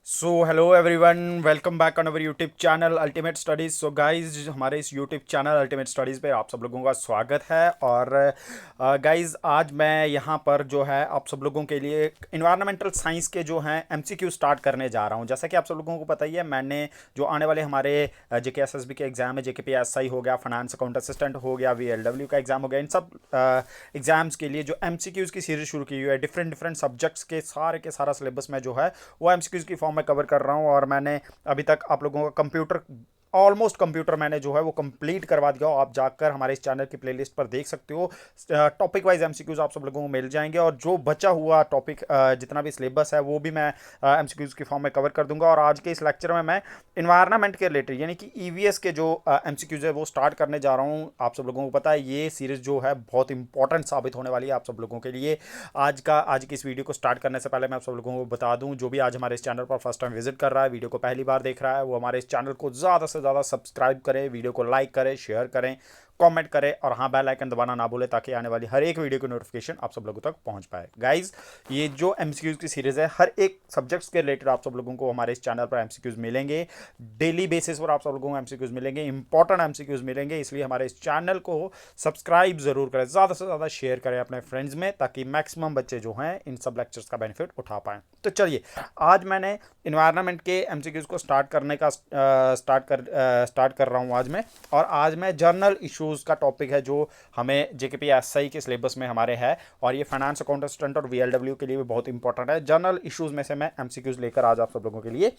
So hello everyone, welcome back on our YouTube channel ultimate studies. So guys, हमारे इस YouTube channel ultimate studies पे आप सब लोगों का स्वागत है। और गाइज, आज मैं यहाँ पर जो है आप सब लोगों के लिए इन्वायरमेंटल साइंस के जो हैं एमसीक्यू स्टार्ट करने जा रहा हूँ। जैसा कि आप सब लोगों को पता ही है, मैंने जो आने वाले हमारे जेके एसएसबी के एग्जाम है, जेकेपीएसआई हो गया, फाइनेंस अकाउंट असिस्टेंट हो गया, वीएलडब्ल्यू का एग्जाम हो गया, इन सब एग्जाम्स के लिए जो एमसीक्यूज़ की सीरीज शुरू की हुई है, डिफरेंट डिफरेंट सब्जेक्ट्स के सारा सिलेबस में जो है वो एमसीक्यूज़ की फॉर्म में कवर कर रहा हूँ। और मैंने अभी तक आप लोगों का कंप्यूटर ऑलमोस्ट कंप्यूटर मैंने जो है वो कंप्लीट करवा दिया हो। आप जाकर हमारे इस चैनल की प्लेलिस्ट पर देख सकते हो। टॉपिक वाइज एमसीक्यूज आप सब लोगों को मिल जाएंगे, और जो बचा हुआ टॉपिक जितना भी सिलेबस है वो भी मैं एमसीक्यूज की फॉर्म में कवर कर दूंगा। और आज के इस लेक्चर में मैं इन्वायरमेंट के रिलेटेड यानी कि ईवीएस के जो एमसीक्यूज है वो स्टार्ट करने जा रहा हूँ। आप सब लोगों को पता है ये सीरीज जो है बहुत इंपॉर्टेंट साबित होने वाली है आप सब लोगों के लिए। आज की इस वीडियो को स्टार्ट करने से पहले मैं आप सब लोगों को बता दूं, जो भी आज हमारे इस चैनल पर फर्स्ट टाइम विजिट कर रहा है, वीडियो को पहली बार देख रहा है, वो हमारे इस चैनल को ज़्यादा से ज़्यादा सब्सक्राइब करे, वीडियो को लाइक करें, शेयर करें, कमेंट करें, और हाँ, बेल आइकन दबाना ना भूले ताकि आने वाली हर एक वीडियो की नोटिफिकेशन आप सब लोगों तक पहुंच पाए। गाइज, ये जो एमसीक्यूज की सीरीज है, हर एक सब्जेक्ट्स के रिलेटेड आप सब लोगों को हमारे इस चैनल पर एमसीक्यूज मिलेंगे। डेली बेसिस पर आप सब लोगों को एमसीक्यूज मिलेंगे, इंपॉर्टेंट एमसीक्यूज मिलेंगे। इसलिए हमारे इस चैनल को सब्सक्राइब जरूर करें, ज़्यादा से ज़्यादा शेयर करें अपने फ्रेंड्स में, ताकि मैक्सिमम बच्चे जो हैं इन सब लेक्चर्स का बेनिफिट उठा पाएँ। तो चलिए, आज मैंने इन्वायरमेंट के एमसीक्यूज को स्टार्ट कर रहा हूँ आज मैं। और आज मैं जर्नल इश्यूज का टॉपिक है जो हमें जेकेपीएसआई के सिलेबस में हमारे है, और ये फाइनेंस अकाउंट असिस्टेंट और वीएलडब्ल्यू के लिए भी बहुत इंपॉर्टेंट है। जर्नल इश्यूज में से मैं एमसीक्यूज लेकर आज आप सब लोगों के लिए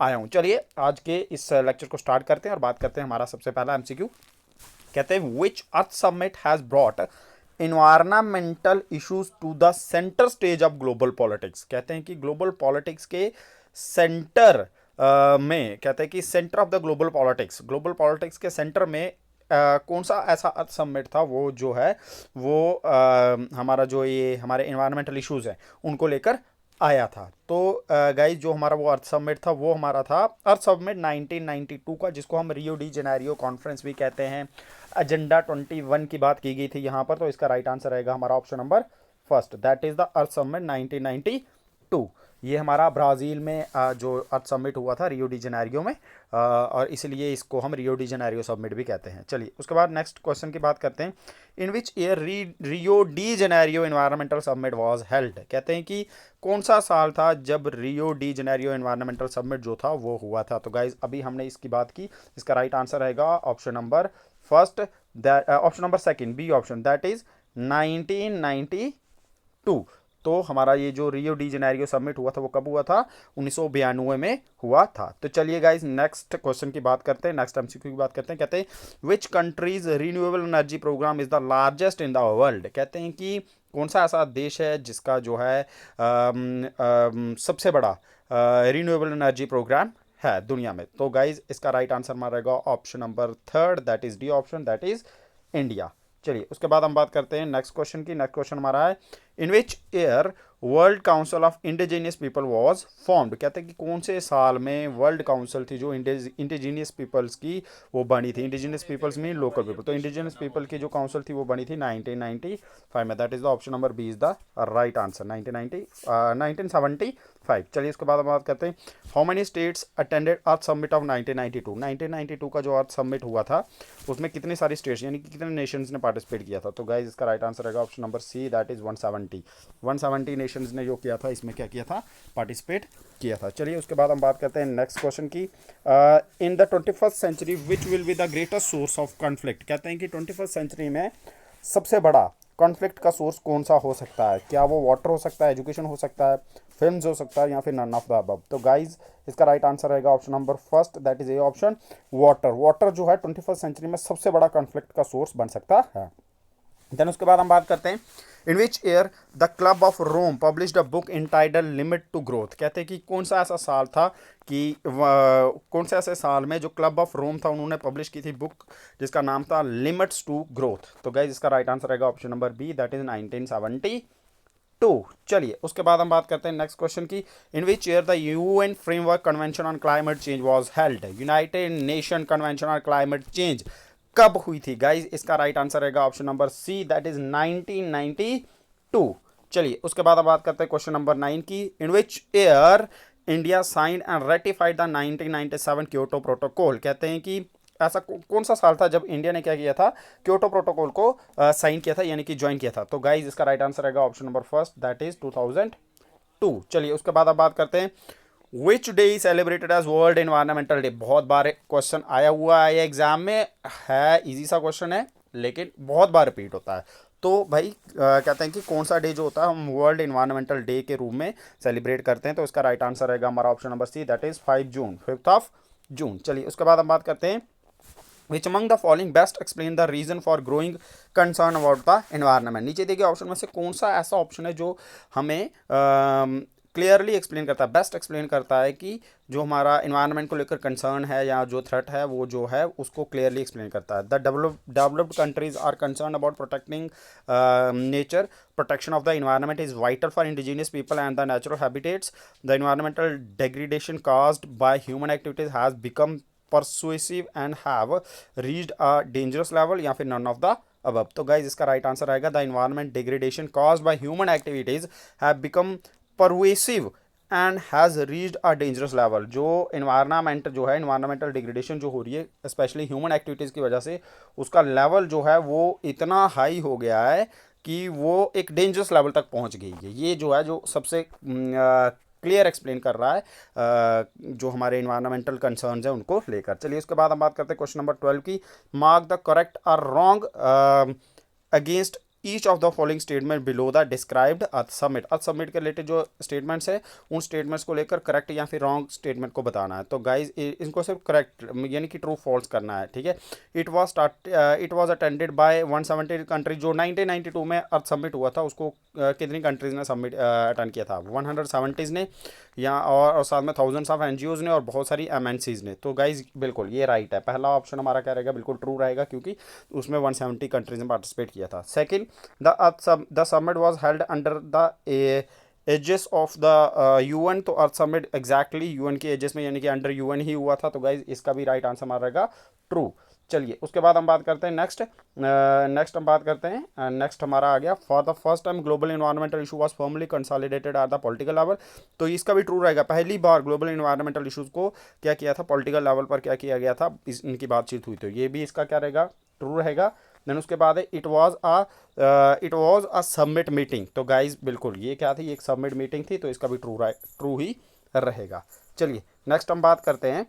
आया हूँ। चलिए, आज के इस लेक्चर को स्टार्ट करते हैं और बात करते हैं हमारा सबसे पहला एमसीक्यू। कहते हैं which Earth summit has brought environmental issues to the centre stage of global politics. कहते हैं कि ग्लोबल पॉलिटिक्स के सेंटर में, कहते हैं कि centre of the global politics के सेंटर में कौन सा ऐसा अर्थ समिट था वो जो है वो हमारा जो ये हमारे इन्वायरमेंटल इश्यूज है उनको लेकर आया था। तो गाइज, जो हमारा वो अर्थ समिट था वो हमारा था अर्थ समिट 1992 का, जिसको हम रियो डी जेनेरियो कॉन्फ्रेंस भी कहते हैं। एजेंडा 21 की बात की गई थी यहाँ पर। तो इसका राइट आंसर रहेगा हमारा option number first, that is the earth summit 1992। ये हमारा ब्राज़ील में जो अर्थ समिट हुआ था रियो डी जेनेरियो में, और इसलिए इसको हम रियो डी जेनेरियो समिट भी कहते हैं। चलिए, उसके बाद नेक्स्ट क्वेश्चन की बात करते हैं। In which year Rio de Janeiro environmental summit was held. कहते हैं कि कौन सा साल था जब Rio de Janeiro environmental summit जो था वो हुआ था। तो गाइज, अभी हमने इसकी बात की, इसका राइट आंसर रहेगा option number first, option number second, B option, that is 1992। तो हमारा ये जो रियो डी जेनेरियो समिट हुआ था वो कब हुआ था? 1992 में हुआ था। तो चलिए गाइज, नेक्स्ट क्वेश्चन की बात करते हैं, नेक्स्ट एमसीक्यू की बात करते हैं। कहते हैं which countries renewable energy program is the largest in the world. कहते हैं कि कौन सा ऐसा देश है जिसका जो है सबसे बड़ा रिन्यूएबल एनर्जी प्रोग्राम है दुनिया में। तो गाइज, इसका राइट आंसर हमारा रहेगा option number third, that is D option, that is India. चलिए, उसके बाद हम बात करते हैं नेक्स्ट क्वेश्चन की। नेक्स्ट क्वेश्चन हमारा है in which year World Council of Indigenous People was formed. कहते हैं कि कौन से साल में वर्ल्ड काउंसिल थी जो इंडिजीनियस पीपल्स की वो बनी थी। Indigenous peoples mean local people. तो इंडिजीनियस पीपल की जो काउंसिल थी वो बनी थी 1995 में, that is the option number B is the right answer, 1975। चलिए, इसके बाद हम बात करते हैं how many states attended earth summit of 1992 का जो अर्थ समिट हुआ था उसमें कितनी सारी स्टेट्स यानी कि कितने नेशंस ने पार्टिसिपेट किया था। तो गाइज, इसका राइट आंसर रहेगा option number C, that is 170 nations ने जो किया था, इसमें क्या किया था? पार्टिसिपेट किया था। चलिए, उसके बाद हम बात करते हैं नेक्स्ट क्वेश्चन की। In the 21st century which will be the greatest source of conflict. कहते हैं कि 21st सेंचुरी में सबसे बड़ा कॉन्फ्लिक्ट का सोर्स कौन सा हो सकता है? क्या वो वाटर हो सकता है, एजुकेशन हो सकता है, फिल्म्स हो सकता है, या फिर नन ऑफ द अबव। तो गाइज, इसका राइट आंसर रहेगा option number first, that is A option, water. Water जो है 21st सेंचुरी में सबसे बड़ा कॉन्फ्लिक्ट का सोर्स बन सकता है। देन उसके बाद हम बात करते हैं in which year the Club of Rome published a book entitled limit to growth. कहते हैं कि कौन सा ऐसा साल था कि कौन से ऐसे साल में जो क्लब ऑफ रोम था उन्होंने पब्लिश की थी बुक जिसका नाम था लिमिट्स टू ग्रोथ। तो गाइज, इसका राइट आंसर रहेगा option number B, that is 1972। चलिए, उसके बाद हम बात करते हैं नेक्स्ट क्वेश्चन की। In which year the UN framework convention on climate change was held. United Nation convention on climate change कब हुई थी? गाइज, इसका राइट आंसर रहेगा option number C, that is 1992। चलिए, उसके बाद अब बात करते हैं क्वेश्चन नंबर 9 की। In which year India sign and ratified the 1997 Kyoto protocol. कहते हैं कि ऐसा कौन सा साल था जब इंडिया ने क्या किया था, क्योटो प्रोटोकॉल को साइन किया था, यानी कि ज्वाइन किया था। तो गाइज इसका राइट आंसर रहेगा option number first, that is 2002। चलिए उसके बाद अब बात करते हैं, which day is celebrated as world environmental day. बहुत बार क्वेश्चन आया हुआ है एग्जाम में, है इजी सा क्वेश्चन है लेकिन बहुत बार रिपीट होता है। तो भाई कहते हैं कि कौन सा डे जो होता है हम वर्ल्ड एनवायरमेंटल डे के रूप में सेलिब्रेट करते हैं। तो इसका राइट आंसर रहेगा हमारा option number C, that is 5 June, 5 June. चलिए उसके बाद हम बात करते हैं, which among the following best explain the reason for growing concern about the environment. नीचे दिए गए ऑप्शन में से कौन सा ऐसा ऑप्शन है जो हमें क्लियरली एक्सप्लेन करता है, बेस्ट एक्सप्लेन करता है कि जो हमारा इन्वायरमेंट को लेकर कंसर्न है या जो थ्रेट है वो जो है उसको क्लियरली एक्सप्लेन करता है। The developed countries are concern about protecting nature, protection of the environment is vital for indigenous people and the natural habitats, the environmental degradation caused by human activities has become persuasive and have reached a dangerous level, या फिर none of the above. तो guys इसका right answer आएगा, the environment degradation caused by human activities have become pervasive and has reached a dangerous level. जो environment जो है, environmental degradation जो हो रही है स्पेशली ह्यूमन एक्टिविटीज़ की वजह से, उसका लेवल जो है वो इतना हाई हो गया है कि वो एक डेंजरस लेवल तक पहुंच गई है। ये जो है जो सबसे क्लियर एक्सप्लेन कर रहा है जो हमारे इन्वायरमेंटल कंसर्न्स हैं उनको लेकर। चलिए उसके बाद हम बात करते हैं क्वेश्चन नंबर 12 की, मार्क द करेक्ट और wrong against each of the following statement below the described earth summit. Earth summit के रिलेटेड जो स्टेटमेंट्स है उन स्टेटमेंट्स को लेकर करेक्ट या फिर रॉन्ग स्टेटमेंट को बताना है। तो गाइज इनको सिर्फ करेक्ट यानी कि ट्रू फॉल्स करना है, ठीक है। It was attended by 170 countries. जो 1992 में अर्थ समिट हुआ था उसको कितनी कंट्रीज ने सबमिट अटेंड किया था, 170 ने, या और साथ में थाउजेंड्स ऑफ एनजीओज ने और बहुत सारी एमएनसीज ने। तो गाइज बिल्कुल ये राइट है, पहला ऑप्शन हमारा क्या रहेगा, बिल्कुल ट्रू रहेगा क्योंकि उसमें 170 कंट्रीज ने पार्टिसिपेट किया था। Second, the summit was held under the aegis of the UN. तो अर्थ समिट एग्जैक्टली यूएन के एजेस में यानी कि अंडर यूएन ही हुआ था। तो गाइज इसका भी राइट आंसर हमारा रहेगा ट्रू। चलिए उसके बाद हम बात करते हैं नेक्स्ट हम बात करते हैं नेक्स्ट हमारा आ गया, for the first time global environmental issue was firmly consolidated at the political level. तो इसका भी ट्रू रहेगा, पहली बार ग्लोबल इन्वायरमेंटल इशूज़ को क्या किया था, पॉलिटिकल लेवल पर क्या किया गया था, इनकी बातचीत हुई। तो ये भी इसका क्या रहेगा, ट्रू रहेगा। देन उसके बाद है it was a submit meeting. तो गाइज बिल्कुल ये क्या थी, एक सबमिट मीटिंग थी। तो इसका भी ट्रू ही रहेगा। चलिए नेक्स्ट हम बात करते हैं,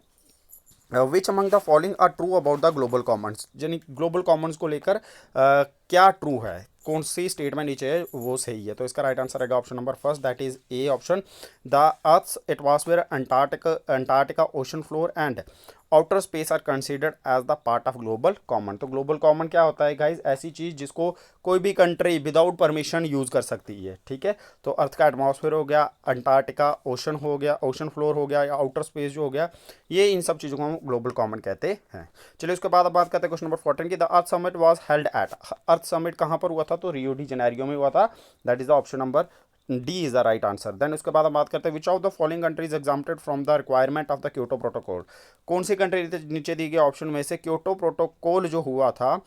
which among the following are true about the global commons. यानी ग्लोबल कॉमन्स को लेकर क्या ट्रू है, कौन सी स्टेटमेंट नीचे है वो सही है। तो इसका राइट आंसर रहेगा option number first, that is A option, the earth's atmosphere Antarctica ocean floor and outer space are considered as the part of global common. तो ग्लोबल कॉमन क्या होता है गाइज, ऐसी चीज़ जिसको कोई भी कंट्री विदाउट परमिशन यूज़ कर सकती है, ठीक है। तो अर्थ का एटमॉस्फेयर हो गया, अंटार्कटिका ओशन हो गया, ओशन फ्लोर हो गया, या आउटर स्पेस जो हो गया, ये इन सब चीज़ों को हम ग्लोबल कॉमन कहते हैं। चलिए उसके बाद अब बात करते हैं क्वेश्चन नंबर 14 की, the earth summit was held at. Earth summit कहाँ पर हुआ था, तो रियो डी जेनेरियो में हुआ था। That is the option number D is the right answer. Then उसके बाद हम बात करते हैं, which of the following countries exempted from the requirement of the Kyoto protocol. कौन सी कंट्री नीचे दिए गए ऑप्शन में से क्योटो प्रोटोकॉल जो हुआ था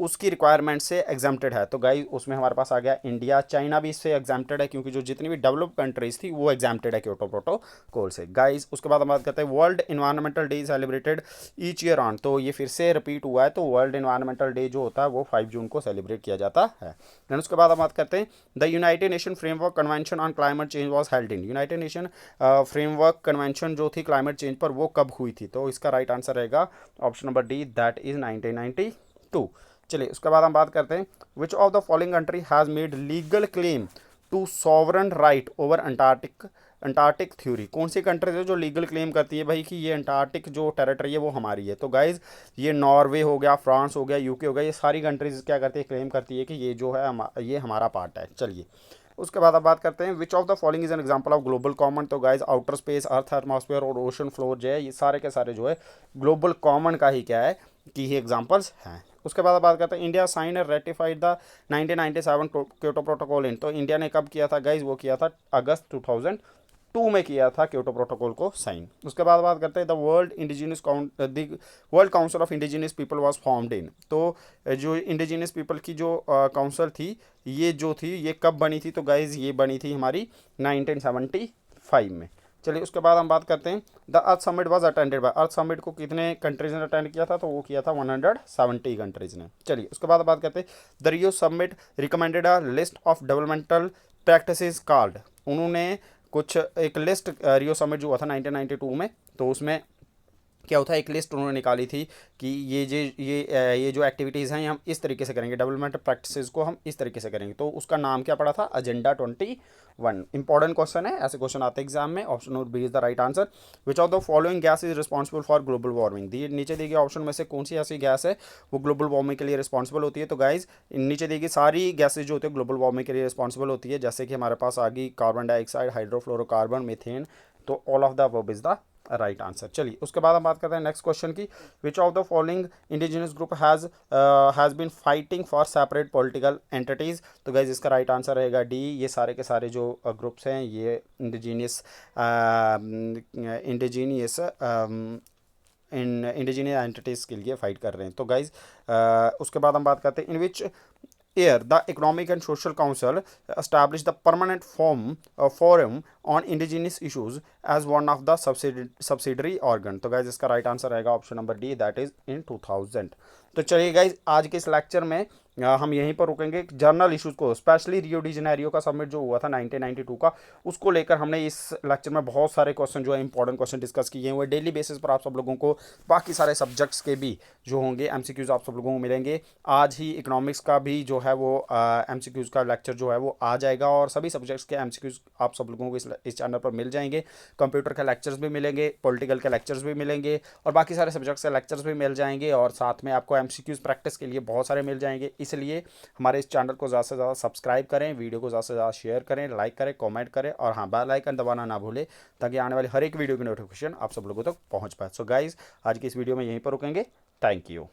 उसकी रिक्वायरमेंट से एग्जाम्प्टेड है। तो गाइस उसमें हमारे पास आ गया इंडिया, चाइना भी इससे एग्जाम्प्टेड है क्योंकि जो जितनी भी डेवलप्ड कंट्रीज थी वो एग्जाम्प्टेड है क्योटो प्रोटोकॉल से। गाइस उसके बाद हम बात करते हैं, world environmental day celebrated each year on. तो ये फिर से रिपीट हुआ है, तो वर्ल्ड इन्वायरमेंटल डे जो होता है वो 5 जून को सेलिब्रेट किया जाता है। देन उसके बाद हम बात करते हैं, the United nation framework convention on climate change was held in. United nation framework convention जो थी क्लाइमेट चेंज पर वो कब हुई थी। तो इसका राइट आंसर रहेगा option number D, that is 1992। चलिए उसके बाद हम बात करते हैं, which of the following country has made legal claim to sovereign right over Antarctic theory. कौन सी कंट्री है जो लीगल क्लेम करती है भाई कि ये अंटार्कटिक जो टेरिटरी है वो हमारी है। तो गाइज ये नॉर्वे हो गया, फ्रांस हो गया, यूके हो गया, ये सारी कंट्रीज क्या करती है, क्लेम करती है कि ये जो है ये हमारा पार्ट है। चलिए उसके बाद अब बात करते हैं, which of the following is an example of global common. तो guys outer space, earth atmosphere और ओशन फ्लोर जो है ये सारे के सारे जो है ग्लोबल कॉमन का ही क्या है कि ही एग्जाम्पल्स हैं। उसके बाद बात करते हैं, India sign and ratified the 1997 Kyoto protocol in. तो इंडिया ने कब किया था गाइज, वो किया था अगस्त 2002 में किया था क्योटो प्रोटोकॉल को साइन। उसके बाद बात करते हैं, the world Council of indigenous people was formed in. तो जो इंडिजिनियस पीपल की जो काउंसिल थी ये जो थी ये कब बनी थी, तो गाइज ये बनी थी हमारी 1975 में। चलिए उसके बाद हम बात करते हैं the earth summit was attended by, earth summit को कितने कंट्रीज ने अटेंड किया था, तो वो किया था 170 कंट्रीज ने। चलिए उसके बाद बात करते हैं the Rio summit recommended a list of developmental practices called, उन्होंने कुछ एक लिस्ट, रियो समिट जो हुआ था 1992 में, तो उसमें क्या होता है एक लिस्ट उन्होंने निकाली थी कि ये जो एक्टिविटीज़ हैं ये हम इस तरीके से करेंगे, डेवलपमेंट प्रैक्टिसेस को हम इस तरीके से करेंगे, तो उसका नाम क्या पड़ा था, एजेंडा 21। इंपॉर्टेंट क्वेश्चन है, ऐसे क्वेश्चन आते हैं एग्जाम में। Option number B is the right answer. Which of the following gas is responsible for global warming, दी नीचे दी गई ऑप्शन में से कौन सी ऐसी गैस है वो ग्लोबल वार्मिंग के लिए रिस्पॉन्सिबल होती है। तो गाइज नीचे दी गई सारी गैसेज जो होती है ग्लोबल वार्मिंग के लिए रिस्पॉन्सिबल होती है, जैसे कि हमारे पास आ गई कार्बन डाइऑक्साइड, हाइड्रोफ्लोरोकार्बन, मीथेन, तो all of the above is the right answer. चलिए उसके बाद हम बात करते हैं नेक्स्ट क्वेश्चन की। Which of the following indigenous group has been fighting for separate political entities, तो गाइज इसका राइट आंसर रहेगा डी। ये सारे के सारे जो ग्रुप्स हैं ये इंडिजीनियस इंडिजीनियस एंटिटीज़ के लिए फाइट कर रहे हैं। तो गाइज उसके बाद हम बात करते हैं in which year the Economic and Social Council established the permanent forum on indigenous issues as one of the subsidiary organ, तो गाइज इसका राइट आंसर रहेगा option number D, that is in 2000। तो चलिए गाइज आज के इस lecture में हम यहीं पर रुकेंगे। जर्नल इश्यूज़ को, स्पेशली रियो डी जेनेरियो का समिट जो हुआ था 1992 का, उसको लेकर हमने इस लेक्चर में बहुत सारे क्वेश्चन जो है इंपॉर्टेंट क्वेश्चन डिस्कस किए हुए। डेली बेसिस पर आप सब लोगों को बाकी सारे सब्जेक्ट्स के भी जो होंगे एमसीक्यूज़ आप सब लोगों को मिलेंगे। आज ही इकोनॉमिक्स का भी जो है वो एमसीक्यूज़ का लेक्चर जो है वो आ जाएगा, और सभी सब्जेक्ट्स के एमसीक्यूज़ आप सब लोगों को इस चैनल पर मिल जाएंगे। कंप्यूटर के लेक्चर्स भी मिलेंगे, पॉलिटिकल के लेक्चर्स भी मिलेंगे, और बाकी सारे सब्जेक्ट्स के लेक्चर्स भी मिल जाएंगे, और साथ में आपको एमसीक्यूज़ प्रैक्टिस के लिए बहुत सारे मिल जाएंगे। इसलिए हमारे इस चैनल को ज़्यादा से ज़्यादा सब्सक्राइब करें, वीडियो को ज़्यादा से ज़्यादा शेयर करें, लाइक करें, कमेंट करें, और हाँ बेल आइकन दबाना ना भूलें ताकि आने वाली हर एक वीडियो की नोटिफिकेशन आप सब लोगों तक पहुंच पाए। सो गाइज आज की इस वीडियो में यहीं पर रुकेंगे। Thank you.